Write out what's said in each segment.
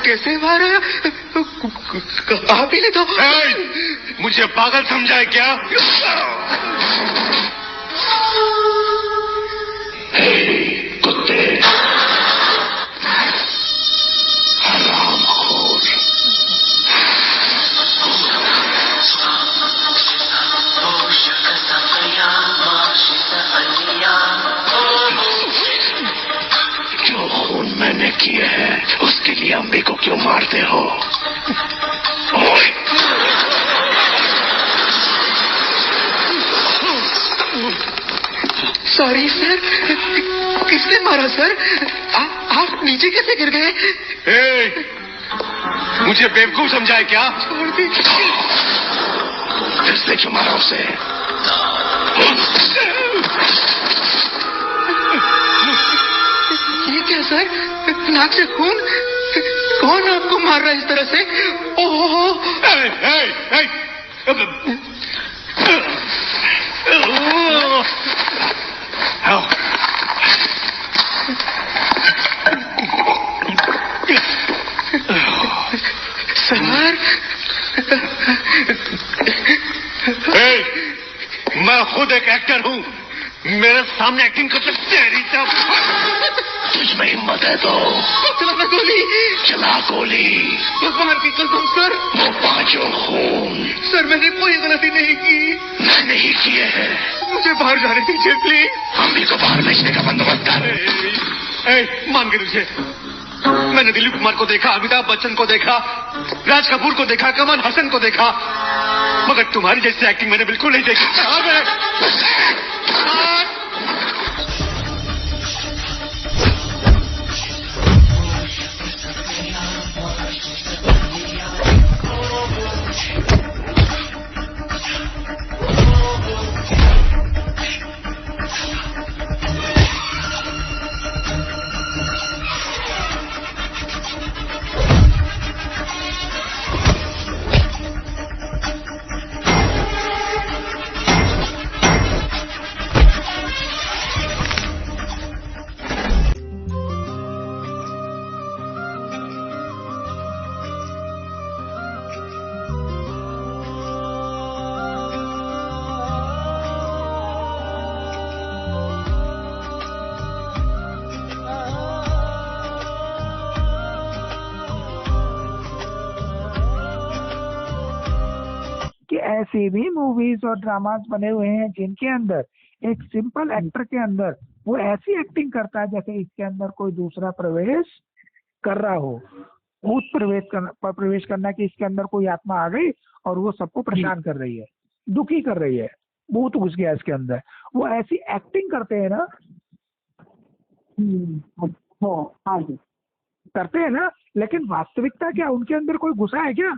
कैसे मारा? आप ही ने तो। मुझे पागल समझा है क्या? कुत्ते, हरामखोर। जो खून मैंने किया है उसके लिए अम्बी को क्यों मारते हो? ओए! Sorry sir. किसने मारा सर? आप नीचे कैसे गिर गए? मुझे बेवकूफ समझा है क्या? छोड़ दीजिए। फिर से क्यों मारा उसे? ये क्या सर? नाक से खून? कौन आपको मार रहा है इस तरह से? ओह! सर, मैं खुद एक एक्टर हूँ। मेरे सामने एक्टिंग करते तेरी तब तुझमें हिम्मत है तो चला गोली। चला गोली। भगवान की कसम सर। वो पांचों खून सर, मैंने कोई गलती नहीं की। मैंने ही किए हैं। मुझे बाहर जाने दीजिए प्लीज। अम्बी को बाहर भेजने का बंदोबस्त कर। मान गए तुझे। मैंने दिलीप कुमार को देखा, अमिताभ बच्चन को देखा, राज कपूर को देखा, कमल हसन को देखा, मगर तुम्हारी जैसी एक्टिंग मैंने बिल्कुल नहीं देखी। कि ऐसी भी मूवीज और ड्रामास बने हुए हैं जिनके अंदर एक सिंपल एक्टर के अंदर वो ऐसी एक्टिंग करता है जैसे इसके अंदर कोई दूसरा प्रवेश कर रहा हो। भूत प्रवेश करना कि इसके अंदर कोई आत्मा आ गई और वो सबको परेशान कर रही है, दुखी कर रही है, भूत घुस गया इसके अंदर। वो ऐसी एक्टिंग करते हैं ना। हाँ जी, करते हैं ना, लेकिन वास्तविकता क्या उनके अंदर कोई घुसा है क्या?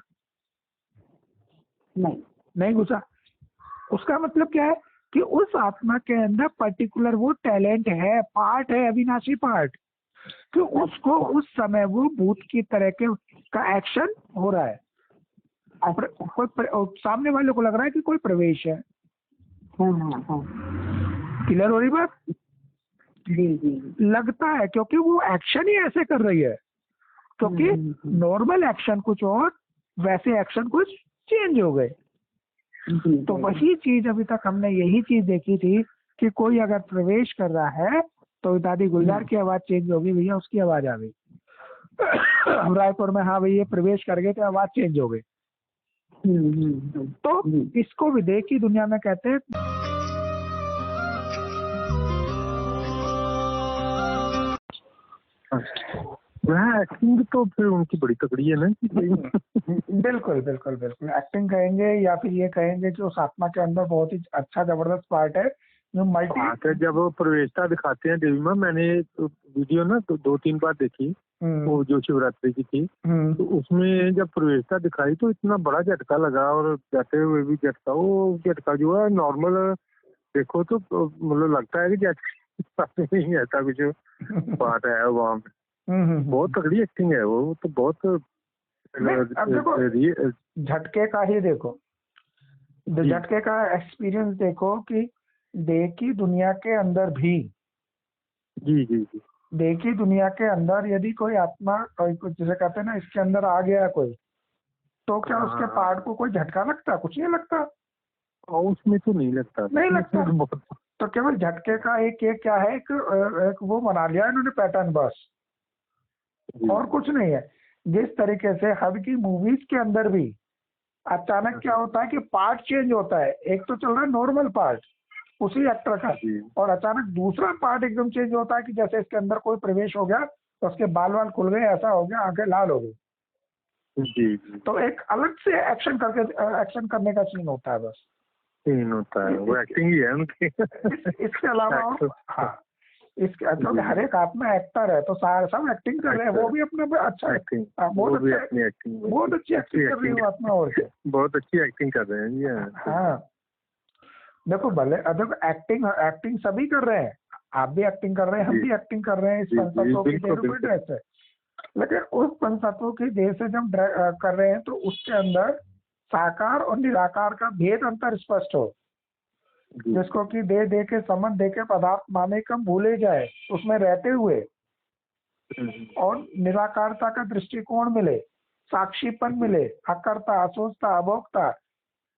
नहीं घुसा। उसका मतलब क्या है कि उस आत्मा के अंदर पर्टिकुलर वो टैलेंट है, पार्ट है, अविनाशी पार्ट, कि उसको उस समय वो भूत की तरह के का एक्शन हो रहा है। सामने वाले को लग रहा है कि कोई प्रवेश है। क्लियर हो रही बात? जी। लगता है क्योंकि वो एक्शन ही ऐसे कर रही है, क्योंकि नॉर्मल एक्शन कुछ और वैसे एक्शन कुछ चेंज हो गए। तो वही चीज अभी तक हमने यही चीज देखी थी कि कोई अगर प्रवेश कर रहा है तो दादी गुलजार की आवाज चेंज होगी, भैया उसकी आवाज आ गई। रायपुर में हाँ भैया प्रवेश कर गए तो आवाज चेंज हो गई। तो इसको विदेशी दुनिया में कहते हैं एक्टिंग। तो फिर उनकी बड़ी तगड़ी है ना। बिल्कुल बिल्कुल बिल्कुल एक्टिंग कहेंगे या फिर ये कहेंगे कि उस आत्मा के अंदर बहुत ही अच्छा जबरदस्त पार्ट है जो मल्टी। जब वो प्रवेशता दिखाते हैं देवी माँ, मैंने वीडियो ना दो तीन बार देखी, वो जो शिवरात्रि की थी, तो उसमें जब प्रवेशता दिखाई तो इतना बड़ा झटका लगा, और जाते हुए भी झटका, वो झटका जो है नॉर्मल देखो तो मतलब लगता है कि जैसे नहीं ऐसा कुछ बात है वहाँ पे। बहुत तगड़ी एक्टिंग है वो तो। बहुत झटके का ही देखो, झटके का एक्सपीरियंस देखो कि देखी दुनिया के अंदर भी जी जी जी देखी दुनिया के अंदर यदि कोई आत्मा जैसे कहते हैं ना इसके अंदर आ गया कोई, तो क्या उसके पार्ट को कोई झटका लगता? कुछ नहीं लगता। और उसमें तो नहीं लगता, नहीं लगता। बहुत तो केवल झटके का एक क्या है, एक वो बना लिया इन्होंने पैटर्न बस, और कुछ नहीं है। जिस तरीके से हब की मूवीज के अंदर भी अचानक क्या होता है कि पार्ट चेंज होता है। एक तो चल रहा है नॉर्मल पार्ट उसी एक्टर का, और अचानक दूसरा पार्ट एकदम चेंज होता है कि जैसे इसके अंदर कोई प्रवेश हो गया तो उसके बाल वाल खुल गए, ऐसा हो गया, आंखें लाल हो गई। जी। तो एक अलग से एक्शन करने का सीन होता है बस। सीन होता है, वो एक्टिंग ही है उनकी। इसके अलावा हाँ, इसके क्योंकि हर एक आत्मा एक्टर है तो सारे सब एक्टिंग कर रहे हैं, वो भी अपना अच्छा एक्टिंग, बहुत अच्छी एक्टिंग कर रही है आत्मा। और बहुत अच्छी एक्टिंग कर रहे हैं ये। हाँ देखो भले देखो एक्टिंग सभी कर रहे हैं, आप भी एक्टिंग कर रहे हैं, हम भी एक्टिंग कर रहे हैं इस पंचतत्व की देह में ड्रेस है। लेकिन उस पंचतत्व की देह से जब कर रहे हैं तो उसके अंदर साकार और निराकार का भेद अंतर स्पष्ट हो, जिसको कि दे के संबंध दे के पदार्थ माने कम भूले जाए उसमें रहते हुए, और निराकारता का दृष्टिकोण मिले, साक्षीपन मिले, अकर्ता, असोचता, अभोक्ता,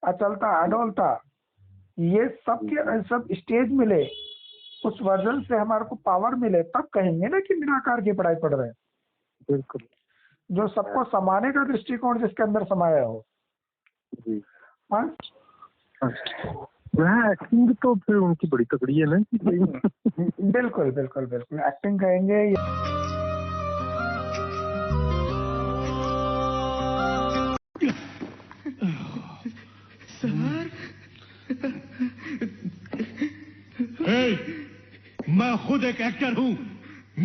अचलता, अडोलता, ये सब के सब स्टेज मिले, उस वर्जन से हमारे को पावर मिले, तब कहेंगे ना कि निराकार की पढ़ाई पढ़ रहे हैं। बिल्कुल, जो सबको समाने का दृष्टिकोण जिसके अंदर समाया हो। जी हाँ वह एक्टिंग तो फिर उनकी बड़ी तगड़ी है ना। बिल्कुल बिल्कुल बिल्कुल एक्टिंग कहेंगे। मैं खुद एक एक्टर हूँ,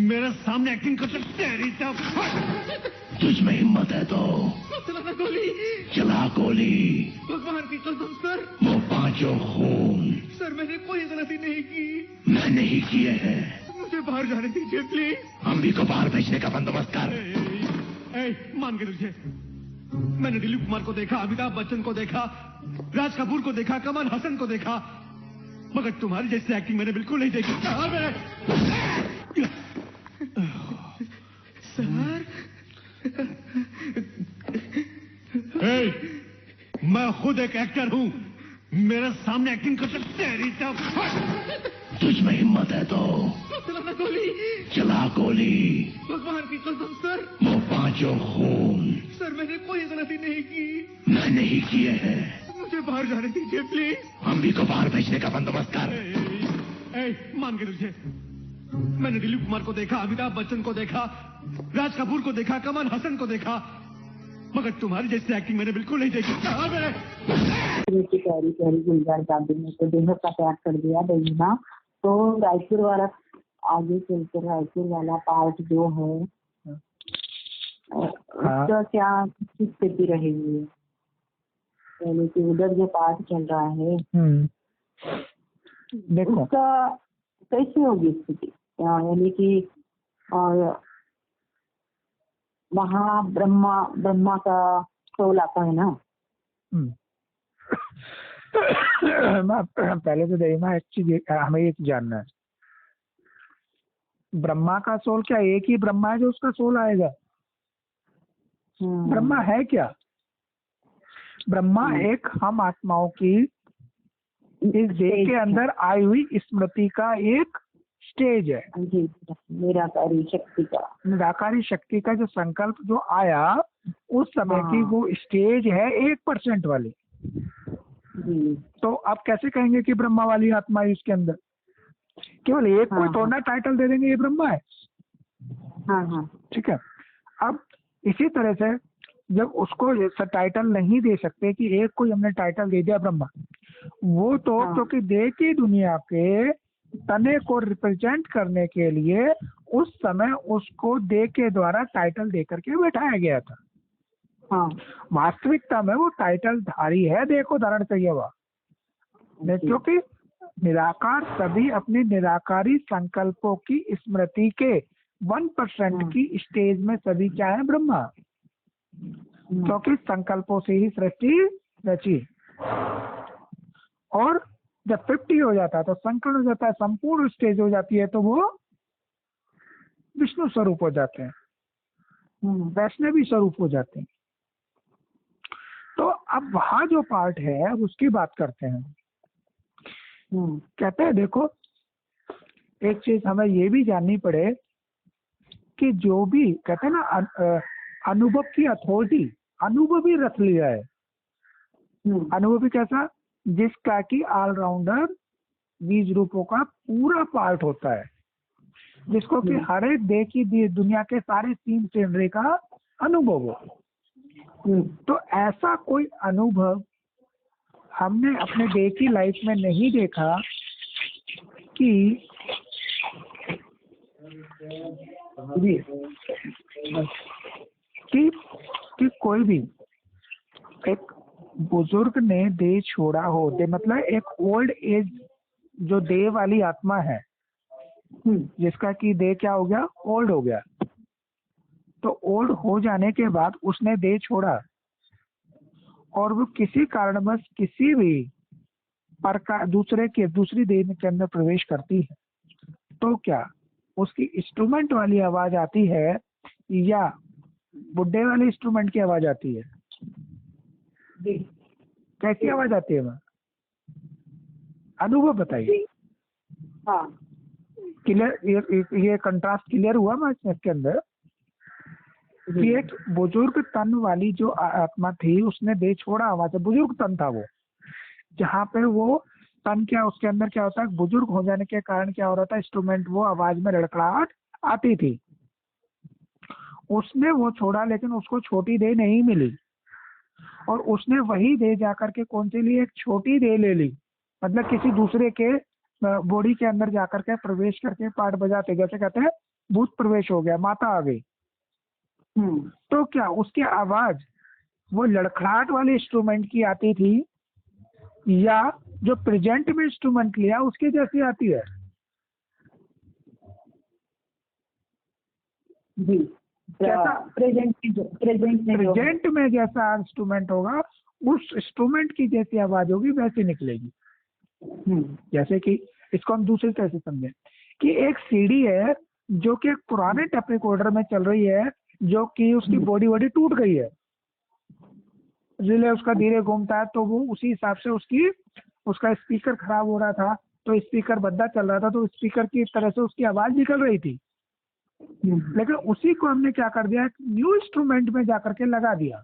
मेरे सामने एक्टिंग करते तेरी तब तुझ में हिम्मत है तो गोली, चला गोली। भगवान की कसम सर, वो पांचों खून सर मैंने कोई गलती नहीं की, मैंने ही किए हैं। मुझे बाहर जाने दीजिए प्लीज। हम भी को बाहर भेजने का बंदोबस्त कर। मान के तुझे, मैंने दिलीप कुमार को देखा, अमिताभ बच्चन को देखा, राज कपूर को देखा, कमल हसन को देखा, मगर तुम्हारी जैसी एक्टिंग मैंने बिल्कुल नहीं देखी। सर मैं खुद एक एक्टर हूँ, मेरे सामने एक्टिंग करते तेरी तब तुझ में हिम्मत है तो गोली, चला गोली। भगवान की कसम सर, वो पांचों खून सर मैंने कोई गलती नहीं की, मैंने ही किए हैं। मुझे बाहर जाने दीजिए प्लीज। हम भी को बाहर भेजने का बंदोबस्त कर। मान के तुझे, मैंने दिलीप कुमार को देखा, अमिताभ बच्चन को देखा, राज कपूर को देखा, कमल हसन को देखा, मगर तुम्हारी जैसी एक्टिंग मैंने बिल्कुल नहीं देखी। प्यारी प्यारी गुलजार दादी ने तो देह का त्याग कर दिया देना। तो रायपुर वाला आगे चलकर रायपुर वाला पार्ट जो है उसका क्या स्थिति रहेगी, यानी कि उधर जो पार्ट चल रहा है देखो उसका कैसी होगी स्थिति, यानी कि वहाँ ब्रह्मा का सोल आता है ना। पहले तो देखना एक चीज, हमें एक जानना है, ब्रह्मा का सोल क्या एक ही ब्रह्मा है जो उसका सोल आएगा? ब्रह्मा है क्या? ब्रह्मा एक हम आत्माओं की इस देह के अंदर आई हुई स्मृति का एक स्टेज है। निराकारी शक्ति का जो संकल्प जो आया उस समय की वो स्टेज है 1% वाली। तो आप कैसे कहेंगे कि ब्रह्मा वाली आत्मा है इसके अंदर? केवल एक कोई थोड़ा टाइटल दे देंगे ये ब्रह्मा है। ठीक है। अब इसी तरह से जब उसको टाइटल नहीं दे सकते कि एक कोई हमने टाइटल दे दिया ब्रह्मा, वो तो क्योंकि देह की दुनिया के तने को रिप्रेजेंट करने के लिए उस समय उसको देह के द्वारा टाइटल दे करके बैठाया गया था। वास्तविकता में वो टाइटल धारी है, देह को धारण चाहिए हुआ, क्योंकि निराकार सभी अपने निराकारी संकल्पों की स्मृति के 1% की स्टेज में सभी क्या है? ब्रह्मा। क्योंकि संकल्पों से ही सृष्टि रची, और जब 50 हो जाता है तो संकल्प हो जाता है, संपूर्ण स्टेज हो जाती है, तो वो विष्णु स्वरूप हो जाते हैं, वैष्णवी स्वरूप हो जाते हैं। तो अब वहां जो पार्ट है अब उसकी बात करते हैं। कहते हैं देखो, एक चीज हमें ये भी जाननी पड़े कि जो भी कहते हैं ना अनुभव की अथॉरिटी, अनुभव ही रख लिया है। अनुभवी कैसा? जिसका कि ऑलराउंडर बीज रूपों का पूरा पार्ट होता है, जिसको कि हर एक देह की दुनिया के सारे सीन सीनरी का अनुभव हो। तो ऐसा कोई अनुभव हमने अपने डे की लाइफ में नहीं देखा कि कि कोई भी एक बुजुर्ग ने देह छोड़ा हो। दे मतलब एक ओल्ड एज जो देह वाली आत्मा है, जिसका कि देह क्या हो गया? ओल्ड हो गया। तो ओल्ड हो जाने के बाद उसने देह छोड़ा और वो किसी कारणवश किसी भी प्रकार दूसरी देह के अंदर प्रवेश करती है, तो क्या उसकी इंस्ट्रूमेंट वाली आवाज आती है या बुड्ढे वाले इंस्ट्रूमेंट की आवाज आती है? कैसी आवाज आती है वहाँ? अनुभव बताइए। हाँ, क्लियर? ये कंट्रास्ट क्लियर हुआ मैं इसके अंदर कि एक बुजुर्ग तन वाली जो आत्मा थी उसने देह छोड़ा, आवाज बुजुर्ग तन था वो, जहाँ पे वो तन क्या उसके अंदर क्या होता है, बुजुर्ग हो जाने के कारण क्या हो रहा था, इंस्ट्रूमेंट वो आवाज में लड़खड़ाहट आती थी। उसने वो छोड़ा, लेकिन उसको छोटी देह नहीं मिली और उसने वही देह जाकर के कौन सी ली? एक छोटी देह ले ली। मतलब किसी दूसरे के बॉडी के अंदर जाकर के प्रवेश करके पार्ट बजाते, जैसे कहते हैं भूत प्रवेश हो गया, माता आ गई। तो क्या उसकी आवाज वो लड़खड़ाहट वाले इंस्ट्रूमेंट की आती थी या जो प्रेजेंट में इंस्ट्रूमेंट लिया उसके जैसी आती है? जी, प्रेजेंट में जैसा इंस्ट्रूमेंट होगा उस इंस्ट्रूमेंट की जैसी आवाज होगी वैसी निकलेगी। जैसे कि इसको हम दूसरी तरह से समझें कि एक सीडी है जो कि एक पुराने टेप रिकॉर्डर में चल रही है, जो कि उसकी बॉडी टूट गई है, रिले उसका धीरे घूमता है, तो वो उसी हिसाब से उसका स्पीकर खराब हो रहा था, तो स्पीकर बद्दा चल रहा था, तो स्पीकर की तरह से उसकी आवाज निकल रही थी। लेकिन उसी को हमने क्या कर दिया, न्यू इंस्ट्रूमेंट में जाकर के लगा दिया,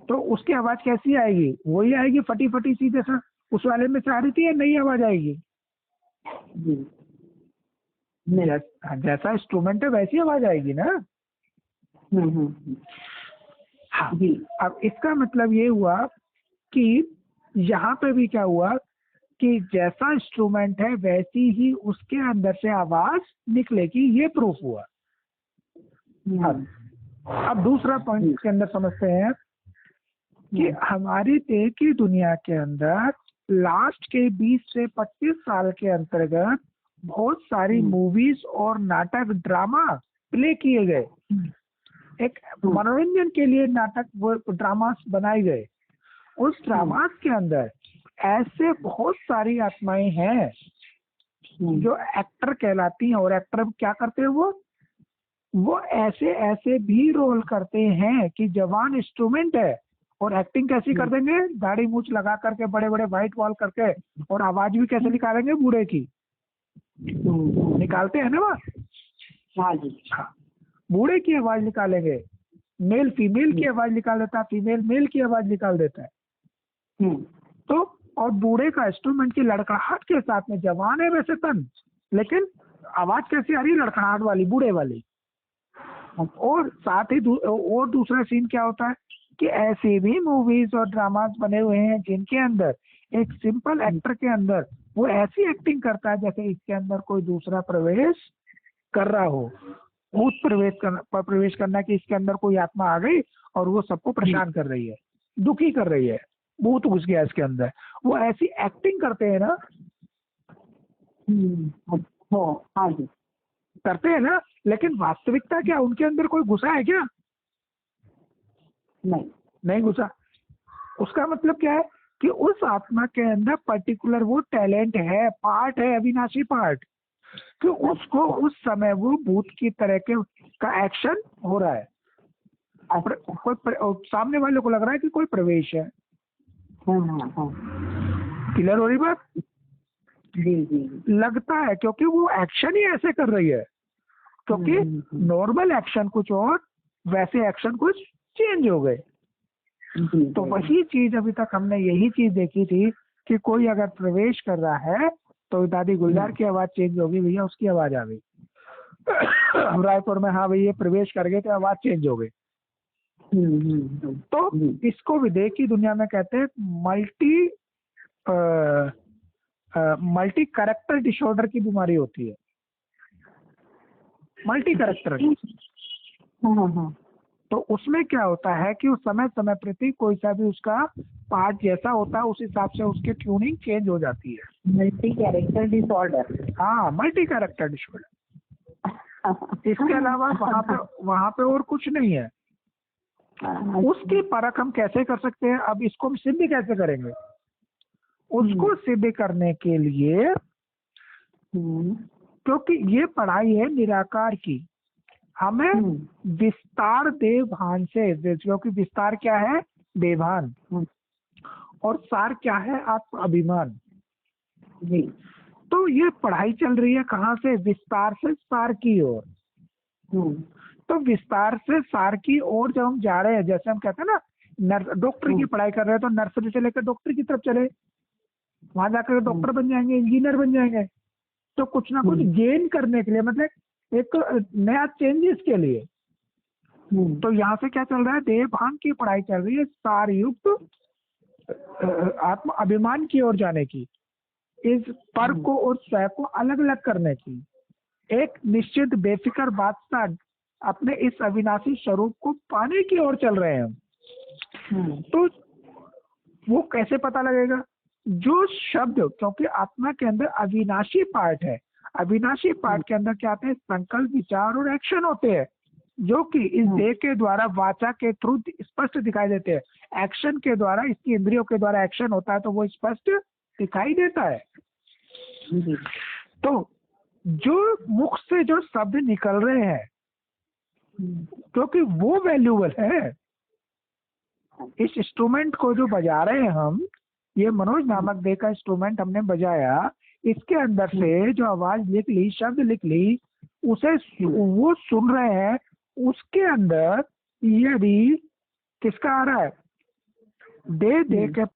तो उसकी आवाज कैसी आएगी? वही आएगी फटी फटी सी, जैसा उस वाले में से आ रही थी, या नई आवाज आएगी? जैसा इंस्ट्रूमेंट है वैसी आवाज आएगी ना। हाँ, अब इसका मतलब ये हुआ कि यहाँ पे भी क्या हुआ कि जैसा इंस्ट्रूमेंट है वैसी ही उसके अंदर से आवाज निकलेगी, ये प्रूफ हुआ। अब दूसरा पॉइंट इसके अंदर समझते हैं कि हमारी देह की दुनिया के अंदर लास्ट के 20 से 25 साल के अंतर्गत बहुत सारी मूवीज और नाटक ड्रामा प्ले किए गए। एक मनोरंजन के लिए नाटक वो ड्रामास बनाए गए। उस ड्रामास के अंदर ऐसे बहुत सारी आत्माएं हैं जो एक्टर कहलाती हैं, और एक्टर क्या करते हैं, वो ऐसे ऐसे भी रोल करते हैं कि जवान इंस्ट्रूमेंट है और एक्टिंग कैसी कर देंगे, दाढ़ी मूछ लगा करके, बड़े बड़े व्हाइट वॉल करके, और आवाज भी कैसे निकालेंगे, बूढ़े की निकालते हैं ना वहाँ। हाँ, बूढ़े की आवाज निकालेंगे, मेल फीमेल की आवाज निकाल देता है, फीमेल मेल की आवाज निकाल देता है। तो और बूढ़े का इंस्ट्रूमेंट की लड़खड़ाहट के साथ में, जवान है वैसे तन, लेकिन आवाज कैसी आ रही है, लड़खड़ाहट वाली, बूढ़े वाली। और साथ ही और दूसरा सीन क्या होता है कि ऐसी भी मूवीज और ड्रामास बने हुए हैं जिनके अंदर एक सिंपल एक्टर के अंदर वो ऐसी एक्टिंग करता है जैसे इसके अंदर कोई दूसरा प्रवेश कर रहा हो, भूत प्रवेश करना कि इसके अंदर कोई आत्मा आ गई और वो सबको परेशान कर रही है, दुखी कर रही है, भूत घुस गया इसके अंदर, वो ऐसी एक्टिंग करते हैं ना। हाँ जी, करते हैं ना, लेकिन वास्तविकता क्या उनके अंदर कोई घुसा है क्या? नहीं घुसा। उसका मतलब क्या है कि उस आत्मा के अंदर पर्टिकुलर वो टैलेंट है, पार्ट है, अविनाशी पार्ट, कि उसको उस समय वो भूत की तरह के का एक्शन हो रहा है। और सामने वाले को लग रहा है कि कोई प्रवेश है। क्लियर हो रही बात? जी जी लगता है क्योंकि वो एक्शन ही ऐसे कर रही है, क्योंकि नॉर्मल एक्शन कुछ और वैसे एक्शन कुछ चेंज हो गए। तो वही चीज अभी तक हमने यही चीज देखी थी कि कोई अगर प्रवेश कर रहा है तो दादी गुलजार की आवाज चेंज होगी, भैया उसकी आवाज आ गई। हम रायपुर में हाँ भैया प्रवेश कर गए तो आवाज चेंज हो गई। तो इसको विदेह की दुनिया में कहते हैं मल्टी कैरेक्टर डिसऑर्डर की बीमारी होती है। Multi character. तो उसमें क्या होता है कि उस समय समय प्रति कोई सा भी उसका पार्ट जैसा होता है उस हिसाब से उसकी ट्यूनिंग चेंज हो जाती है। Multi character disorder. हाँ, मल्टी कैरेक्टर डिसऑर्डर। इसके अलावा वहाँ पे और कुछ नहीं है। उसकी परख हम कैसे कर सकते हैं? अब इसको हम सिद्ध कैसे करेंगे? उसको सिद्ध करने के लिए क्योंकि ये पढ़ाई है निराकार की, हमें विस्तार देवभान से, क्योंकि विस्तार क्या है? देवभान। और सार क्या है? आत्म अभिमान। जी। तो ये पढ़ाई चल रही है कहाँ से? विस्तार से सार की ओर। तो विस्तार से सार की ओर जब हम जा रहे हैं, जैसे हम कहते हैं ना डॉक्टर की पढ़ाई कर रहे हैं, तो नर्सरी से लेकर डॉक्टर की तरफ चले, वहां जाकर डॉक्टर बन जाएंगे, इंजीनियर बन जाएंगे। तो कुछ ना कुछ गेन करने के लिए, मतलब एक नया चेंजेस के लिए। तो यहाँ से क्या चल रहा है? देवभान की पढ़ाई चल रही है सार युक्त आत्म अभिमान की ओर जाने की, इस पर को और स्वयं को अलग अलग करने की, एक निश्चित बेफिक्र बादशाह अपने इस अविनाशी स्वरूप को पाने की ओर चल रहे हैं हम। तो वो कैसे पता लगेगा? जो शब्द, क्योंकि आत्मा के अंदर अविनाशी पार्ट है, अविनाशी पार्ट के अंदर क्या आते हैं? संकल्प, विचार और एक्शन होते हैं, जो कि इस देह के द्वारा वाचा के थ्रू स्पष्ट दिखाई देते हैं। एक्शन के द्वारा, इसकी इंद्रियों के द्वारा एक्शन होता है तो वो स्पष्ट दिखाई देता है। तो जो मुख से जो शब्द निकल रहे हैं, क्योंकि वो वैल्यूबल है। इस इंस्ट्रूमेंट को जो बजा रहे हैं हम, ये मनोज नामक देह का इंस्ट्रूमेंट हमने बजाया, इसके अंदर से जो आवाज लिख ली, शब्द लिख ली, उसे वो सुन रहे हैं। उसके अंदर यदि किसका आ रहा है? दे के